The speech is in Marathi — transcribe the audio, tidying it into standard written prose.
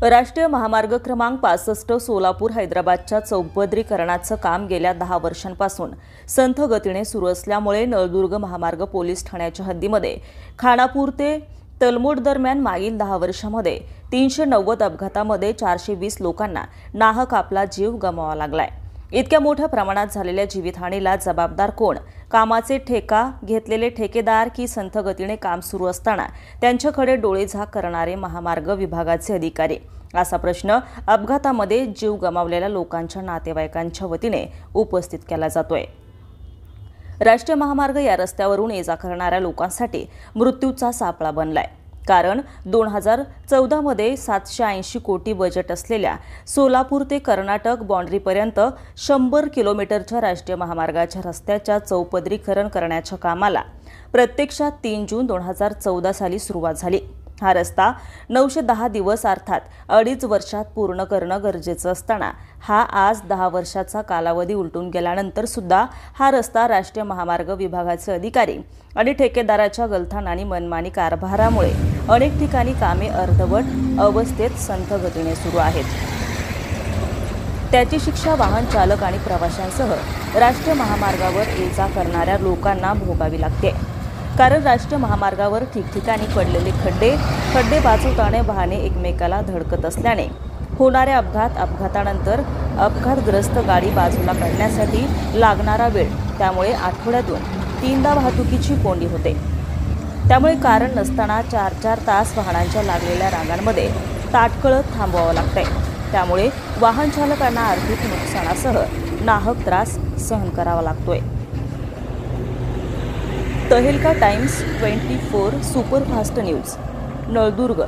राष्ट्रीय महामार्ग क्रमांक 65 सोलापूर हैदराबादच्या चौपदरीकरणाचं काम गेल्या 10 वर्षांपासून संथ गतीने सुरू असल्यामुळे नळदुर्ग महामार्ग पोलीस ठाण्याच्या हद्दीमध्ये खानापूर ते तलमोड दरम्यान मागील 10 वर्षांमध्ये 390 अपघातामध्ये 420 लोकांना नाहक आपला जीव गमवावा लागलाय। इतक्या मोठ्या प्रमाणात झालेल्या जीवितहानीला जबाबदार कोण? कामाचे ठेका घेतलेले ठेकेदार की संथ गतीने काम सुरू असताना त्यांच्याकडे डोळेझाक करणारे महामार्ग विभागाचे अधिकारी? असा प्रश्न अपघातामध्ये जीव गमावलेल्या लोकांच्या नातेवाईकांच्या वतीने उपस्थित केला जातोय। राष्ट्रीय महामार्ग या रस्त्यावरून ये-जा करणाऱ्या लोकांसाठी मृत्यूचा सापळा बनलाय। कारण 2014 मध्ये 780 कोटी बजेट असलेल्या सोलापूर ते कर्नाटक बाउंड्रीपर्यंत 100 किलोमीटरच्या राष्ट्रीय महामार्गाच्या रस्त्याच्या चौपदरीकरण करण्याच्या कामाला प्रत्यक्षात 3 जून 2014 साली सुरुवात झाली। हा रस्ता 910 दिवस अर्थात 2.5 वर्षात पूर्ण करणं गरजेचं असताना हा आज 10 वर्षाचा कालावधी उलटून गेल्यानंतर सुद्धा हा रस्ता राष्ट्रीय महामार्ग विभागाचे अधिकारी आणि ठेकेदाराच्या गलथान आणि मनमानी कारभारामुळे अनेक ठिकाणी कामे अर्धवट अवस्थेत संथ गतीने सुरू आहेत। त्याची शिक्षा वाहन चालक आणि प्रवाशांसह राष्ट्रीय महामार्गावर ये-जा करणाऱ्या लोकांना भोगावी लागते। कारण राष्ट्रीय महामार्गावर ठिकठिकाणी पडलेले खड्डे वाचवताना वाहने एकमेकाला धडकत असल्याने होणाऱ्या अपघातानंतर अपघातग्रस्त गाडी बाजूला काढण्यासाठी लागणारा वेळ, त्यामुळे आठवड्यातून 3दा वाहतुकीची कोंडी होते। त्यामुळे कारण नसताना 4-4 तास वाहनांच्या लागलेल्या रांगांमध्ये ताटकळत थांबवावं लागतंय। त्यामुळे वाहन चालकांना आर्थिक नुकसानासह नाहक त्रास सहन करावा लागतोय। तहलका टाइम्स 24 सुपरफास्ट न्यूज, नळदुर्ग।